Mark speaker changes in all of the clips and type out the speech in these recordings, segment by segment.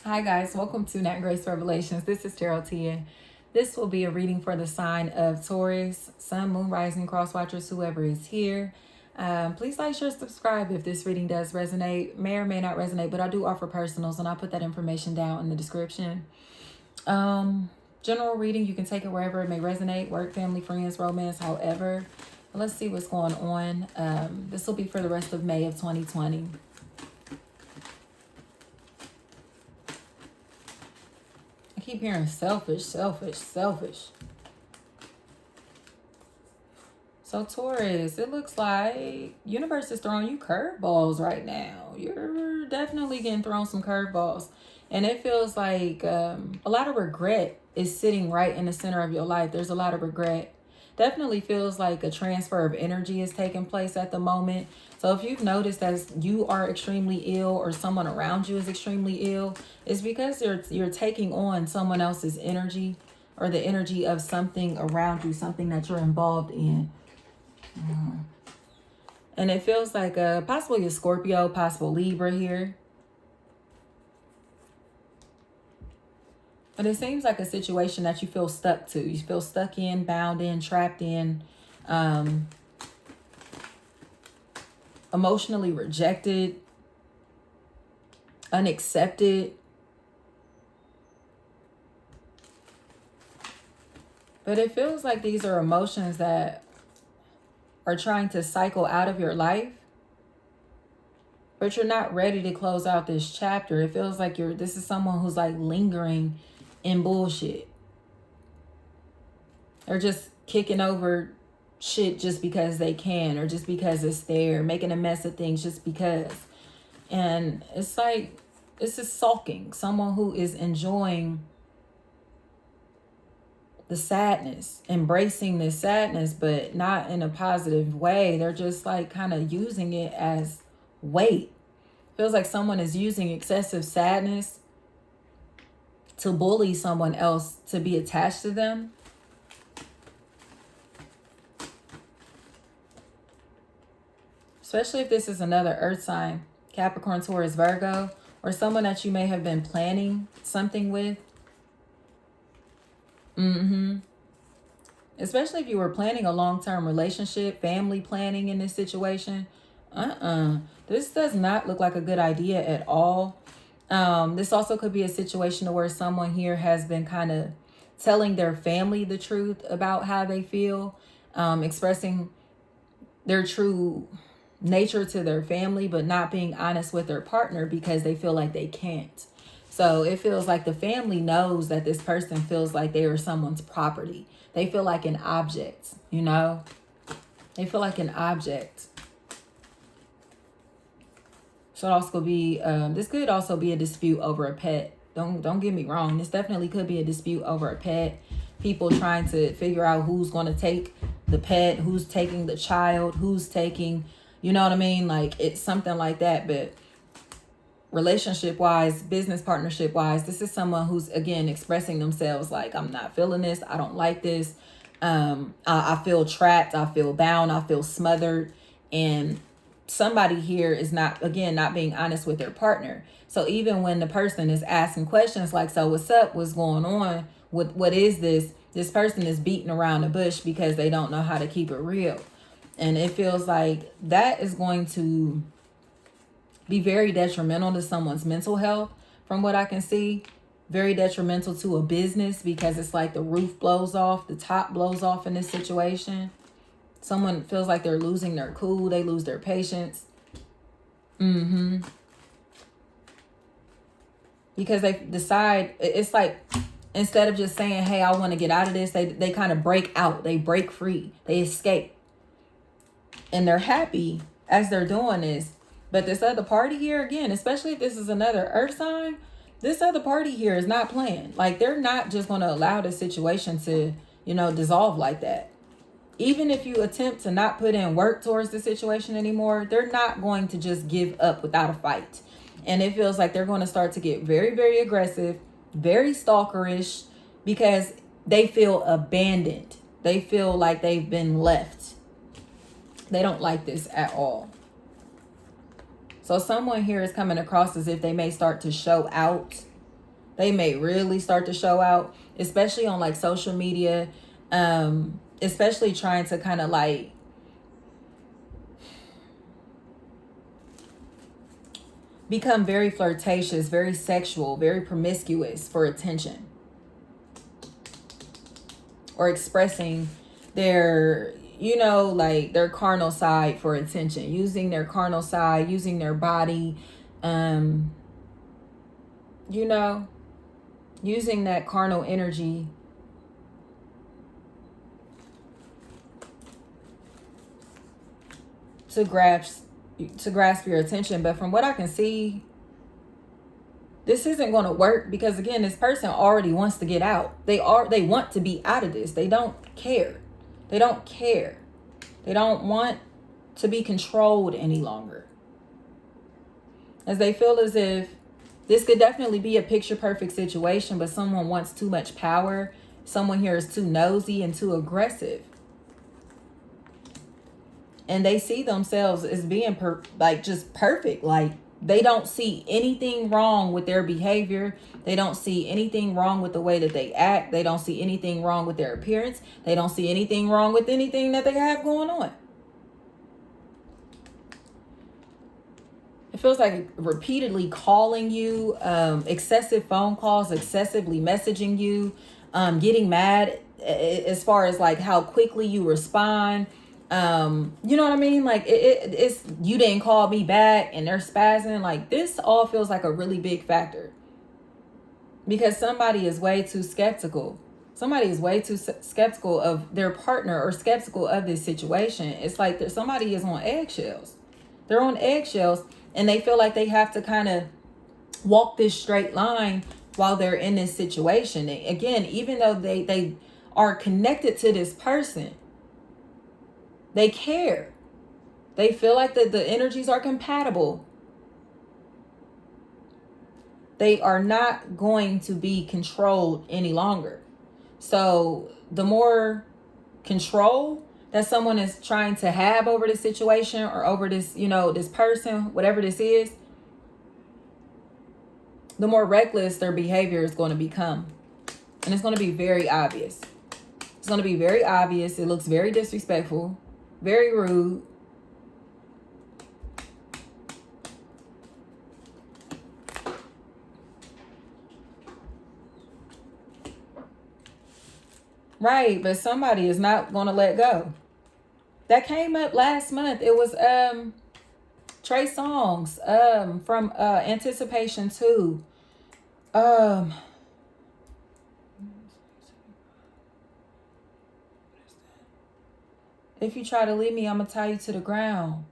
Speaker 1: Hi guys, welcome to Nat Grace Revelations. This is Tarot Tia. This will be a reading for the sign of Taurus, Sun, Moon, Rising, Cross Watchers, whoever is here. Please like, share, subscribe if this reading does resonate. May or may not resonate, but I do offer personals and I'll put that information down in the description. General reading, you can take it wherever it may resonate, work, family, friends, romance, however. Let's see what's going on. This will be for the rest of May of 2020. I keep hearing selfish, selfish, selfish. So Taurus, it looks like universe is throwing you curveballs right now. You're definitely getting thrown some curveballs. And it feels like a lot of regret is sitting right in the center of your life. There's a lot of regret. Definitely feels like a transfer of energy is taking place at the moment. So if you've noticed that you are extremely ill or someone around you is extremely ill, it's because you're taking on someone else's energy or the energy of something around you, something that you're involved in. And it feels like possibly a Scorpio, possible Libra here. But it seems like a situation that you feel stuck to. You feel stuck in, bound in, trapped in, emotionally rejected, unaccepted. But it feels like these are emotions that are trying to cycle out of your life. But you're not ready to close out this chapter. It feels like this is someone who's like lingering in bullshit. They're just kicking over shit just because they can, or just because it's there, making a mess of things just because. And it's like, this is sulking. Someone who is enjoying the sadness, embracing this sadness, but not in a positive way. They're just like kind of using it as weight. Feels like someone is using excessive sadness to bully someone else to be attached to them. Especially if this is another earth sign, Capricorn, Taurus, Virgo, or someone that you may have been planning something with. Especially if you were planning a long-term relationship, family planning in this situation. This does not look like a good idea at all. This also could be a situation where someone here has been kind of telling their family the truth about how they feel, expressing their true nature to their family, but not being honest with their partner because they feel like they can't. So it feels like the family knows that this person feels like they are someone's property. They feel like an object, you know? They feel like an object. So it also could be, this could also be a dispute over a pet. Don't get me wrong. This definitely could be a dispute over a pet. People trying to figure out who's going to take the pet, who's taking the child, who's taking, you know what I mean? Like it's something like that. But relationship wise, business partnership wise, this is someone who's again expressing themselves like, I'm not feeling this. I don't like this. I feel trapped. I feel bound. I feel smothered. And somebody here is not being honest with their partner. So even when the person is asking questions like, so what's up? What's going on? What is this? This person is beating around the bush because they don't know how to keep it real. And it feels like that is going to be very detrimental to someone's mental health from what I can see. Very detrimental to a business because it's like the roof blows off, the top blows off in this situation. Someone feels like they're losing their cool. They lose their patience. Because they decide, it's like, instead of just saying, hey, I want to get out of this, they kind of break out. They break free. They escape. And they're happy as they're doing this. But this other party here, again, especially if this is another earth sign, this other party here is not playing. Like, they're not just going to allow the situation to, dissolve like that. Even if you attempt to not put in work towards the situation anymore, they're not going to just give up without a fight. And it feels like they're going to start to get very, very aggressive, very stalkerish, because they feel abandoned. They feel like they've been left. They don't like this at all. So someone here is coming across as if they may start to show out They may really start to show out, especially on like social media, especially trying to kind of like become very flirtatious, very sexual, very promiscuous for attention, or expressing their, you know, like their carnal side for attention, using their carnal side, using their body, you know, using that carnal energy to grasp your attention. But from what I can see, this isn't going to work, because again, this person already wants to get out. They want to be out of this. They don't care. They don't care. They don't want to be controlled any longer, as they feel as if this could definitely be a picture perfect situation, but someone wants too much power. Someone here is too nosy and too aggressive. And they see themselves as being just perfect. Like, they don't see anything wrong with their behavior. They don't see anything wrong with the way that they act. They don't see anything wrong with their appearance. They don't see anything wrong with anything that they have going on. It feels like repeatedly calling you, excessive phone calls, excessively messaging you, getting mad as far as like how quickly you respond. You know what I mean? Like it's you didn't call me back, and they're spazzing. Like, this all feels like a really big factor, because somebody is way too skeptical. Somebody is way too skeptical of their partner, or skeptical of this situation. It's like somebody is on eggshells. They're on eggshells, and they feel like they have to kind of walk this straight line while they're in this situation. And again, even though they are connected to this person, they care. They feel like the energies are compatible. They are not going to be controlled any longer. So the more control that someone is trying to have over the situation, or over this, you know, this person, whatever this is, the more reckless their behavior is going to become. And it's going to be very obvious. It's going to be very obvious. It looks very disrespectful, very rude. Right, but somebody is not going to let go. That came up last month. It was Trey Songz from Anticipation 2. If you try to leave me, I'm going to tie you to the ground.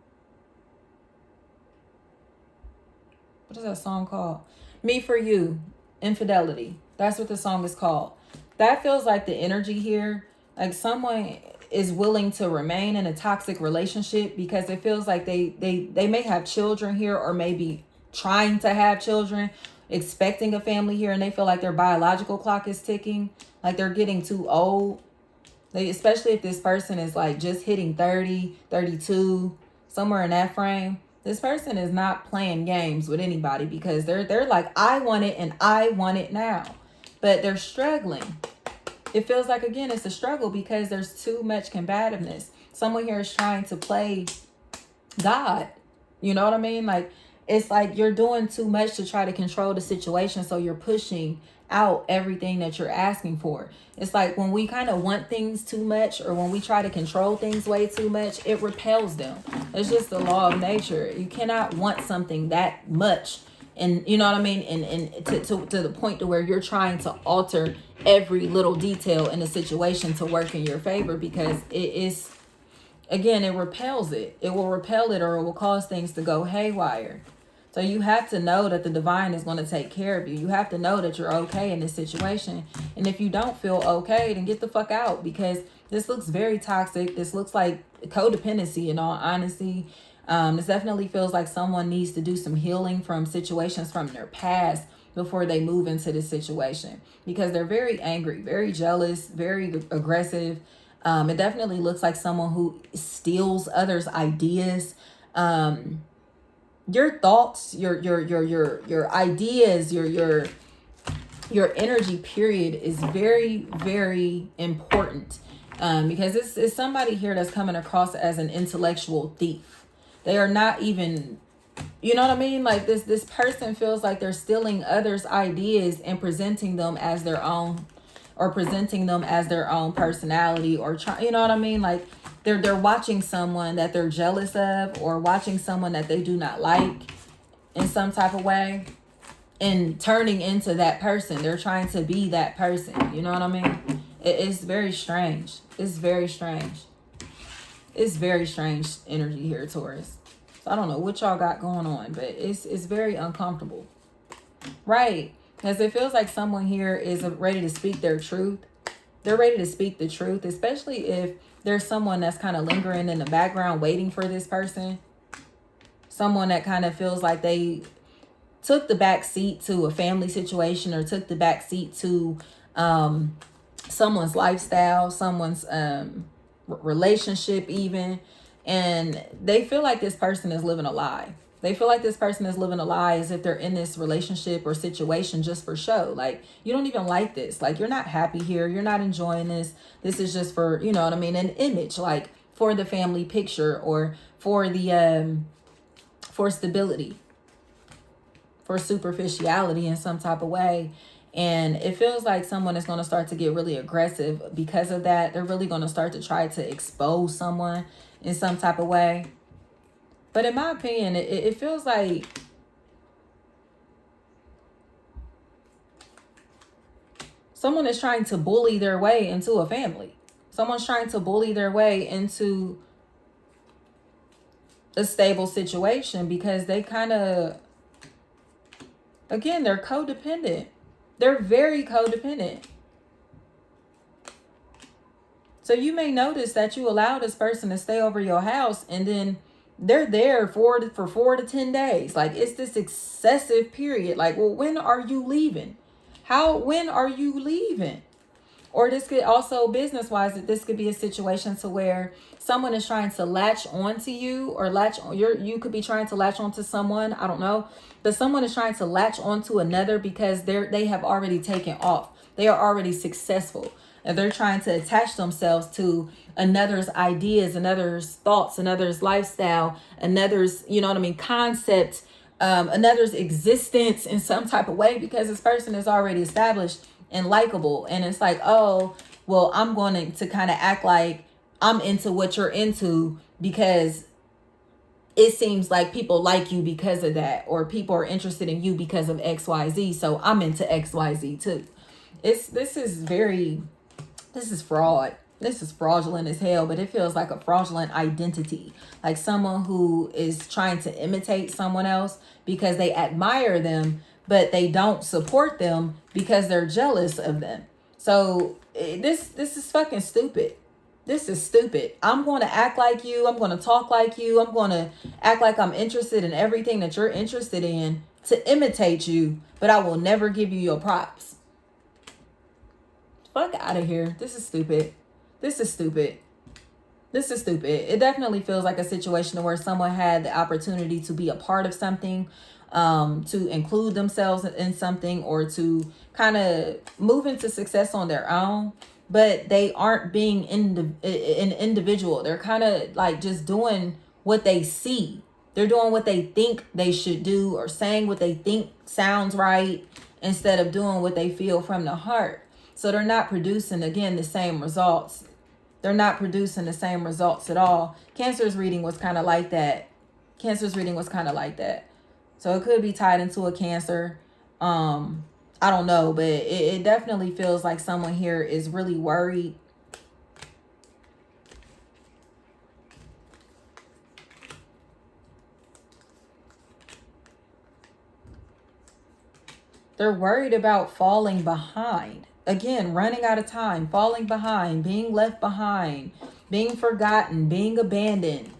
Speaker 1: What is that song called? Me for You, Infidelity. That's what the song is called. That feels like the energy here. Like someone is willing to remain in a toxic relationship, because it feels like they may have children here, or maybe trying to have children, expecting a family here, and they feel like their biological clock is ticking, like they're getting too old. Especially if this person is like just hitting 30, 32, somewhere in that frame. This person is not playing games with anybody, because they're like, I want it and I want it now. But they're struggling. It feels like, again, it's a struggle, because there's too much combativeness. Someone here is trying to play God. You know what I mean? Like, it's like you're doing too much to try to control the situation, so you're pushing out everything that you're asking for. It's like when we kind of want things too much, or when we try to control things way too much, it repels them. It's just the law of nature. You cannot want something that much, and you know what I mean, and to the point to where you're trying to alter every little detail in the situation to work in your favor, because it is, again, it repels it. It will repel it, or it will cause things to go haywire. So you have to know that the divine is going to take care of you. You have to know that you're okay in this situation. And if you don't feel okay, then get the fuck out, because this looks very toxic. This looks like codependency, in all honesty. This definitely feels like someone needs to do some healing from situations from their past before they move into this situation, because they're very angry, very jealous, very aggressive. It definitely looks like someone who steals others' ideas. Your thoughts, your ideas, your your energy period is very, very important, because it's somebody here that's coming across as an intellectual thief. They are not even, you know what I mean? Like this person feels like they're stealing others' ideas and presenting them as their own, or presenting them as their own personality, or you know what I mean? Like they're watching someone that they're jealous of, or watching someone that they do not like in some type of way, and turning into that person. They're trying to be that person. You know what I mean? It's very strange. It's very strange. It's very strange energy here, Taurus. So I don't know what y'all got going on, but it's very uncomfortable. Right. Because it feels like someone here is ready to speak their truth. They're ready to speak the truth, especially if there's someone that's kind of lingering in the background waiting for this person. Someone that kind of feels like they took the back seat to a family situation, or took the back seat to someone's lifestyle, someone's relationship even. And they feel like this person is living a lie. They feel like this person is living a lie as if they're in this relationship or situation just for show. Like, you don't even like this. Like, you're not happy here. You're not enjoying this. This is just for, you know what I mean, an image, like for the family picture, or for the for stability, for superficiality in some type of way. And it feels like someone is going to start to get really aggressive because of that. They're really going to start to try to expose someone in some type of way. But in my opinion, it feels like someone is trying to bully their way into a family. Someone's trying to bully their way into a stable situation, because they kind of, again, they're codependent. They're very codependent. So you may notice that you allow this person to stay over your house, and then they're there for 4 to 10 days. Like, it's this excessive period. Like, well, when are you leaving? When are you leaving? Or this could also, business-wise, that this could be a situation to where someone is trying to latch onto you, or you could be trying to latch onto someone, I don't know. But someone is trying to latch onto another because they have already taken off. They are already successful. And they're trying to attach themselves to another's ideas, another's thoughts, another's lifestyle, another's, you know what I mean, concept, another's existence in some type of way, because this person is already established and likable. And it's like, oh, well, I'm going to kind of act like I'm into what you're into, because it seems like people like you because of that, or people are interested in you because of XYZ. So I'm into XYZ too. This is fraud. This is fraudulent as hell, but it feels like a fraudulent identity. Like someone who is trying to imitate someone else because they admire them, but they don't support them because they're jealous of them. So this is fucking stupid. This is stupid. I'm going to act like you. I'm going to talk like you. I'm going to act like I'm interested in everything that you're interested in to imitate you, but I will never give you your props. Fuck out of here. This is stupid. This is stupid. This is stupid. It definitely feels like a situation where someone had the opportunity to be a part of something, to include themselves in something, or to kind of move into success on their own, but they aren't being an individual. They're kind of like just doing what they see. They're doing what they think they should do, or saying what they think sounds right, instead of doing what they feel from the heart. So they're not producing, again, the same results. They're not producing the same results at all. Cancer's reading was kind of like that. Cancer's reading was kind of like that. So it could be tied into a Cancer. I don't know, but it definitely feels like someone here is really worried. They're worried about falling behind. Again, running out of time, falling behind, being left behind, being forgotten, being abandoned.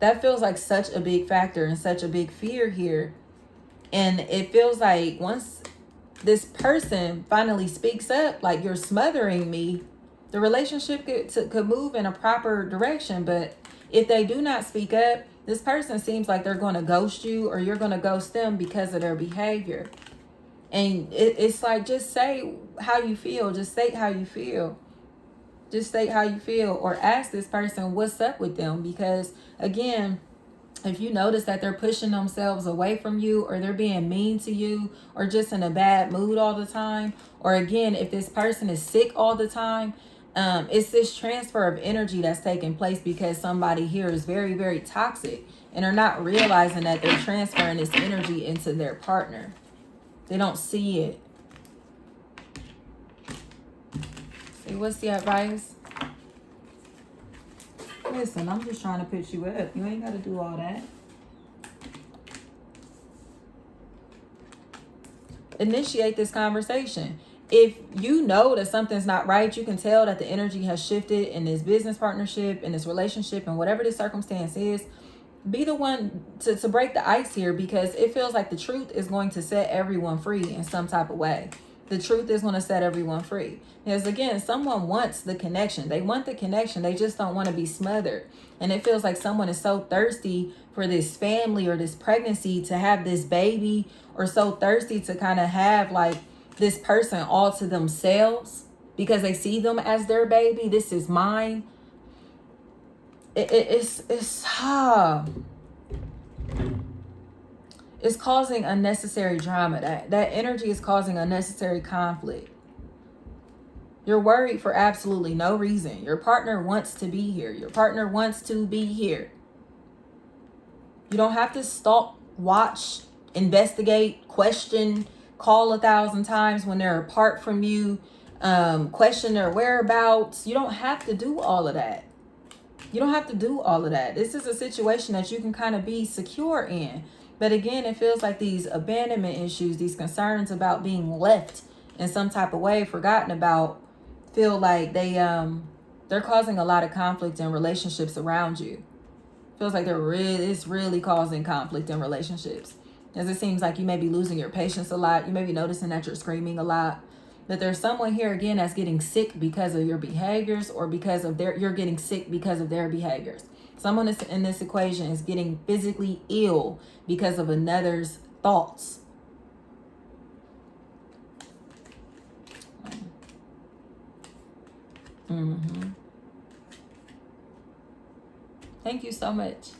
Speaker 1: That feels like such a big factor and such a big fear here. And it feels like once this person finally speaks up, like, you're smothering me, the relationship could move in a proper direction. But if they do not speak up, this person seems like they're going to ghost you, or you're going to ghost them because of their behavior. And it's like, just say how you feel. Just state how you feel. Just state how you feel, or ask this person what's up with them. Because again, if you notice that they're pushing themselves away from you, or they're being mean to you, or just in a bad mood all the time, or again, if this person is sick all the time, it's this transfer of energy that's taking place, because somebody here is very, very toxic, and are not realizing that they're transferring this energy into their partner. They don't see it. See, what's the advice? Listen, I'm just trying to put you up. You ain't got to do all that. Initiate this conversation. If you know that something's not right, you can tell that the energy has shifted in this business partnership, in this relationship, and whatever the circumstance is, be the one to break the ice here, because it feels like the truth is going to set everyone free in some type of way. The truth is going to set everyone free. Because again, someone wants the connection. They want the connection. They just don't want to be smothered. And it feels like someone is so thirsty for this family or this pregnancy, to have this baby, or so thirsty to kind of have like this person all to themselves, because they see them as their baby. This is mine. It's causing unnecessary drama. That energy is causing unnecessary conflict. You're worried for absolutely no reason. Your partner wants to be here. Your partner wants to be here. You don't have to stalk, watch, investigate, question, call 1,000 times when they're apart from you, question their whereabouts. You don't have to do all of that. You don't have to do all of that. This is a situation that you can kind of be secure in. But again, it feels like these abandonment issues, these concerns about being left in some type of way, forgotten about, feel like they're causing a lot of conflict in relationships around you. Feels like it's really causing conflict in relationships. As it seems like you may be losing your patience a lot. You may be noticing that you're screaming a lot. That there's someone here again that's getting sick because of your behaviors, or because of you're getting sick because of their behaviors. Someone in this equation is getting physically ill because of another's thoughts. Thank you so much.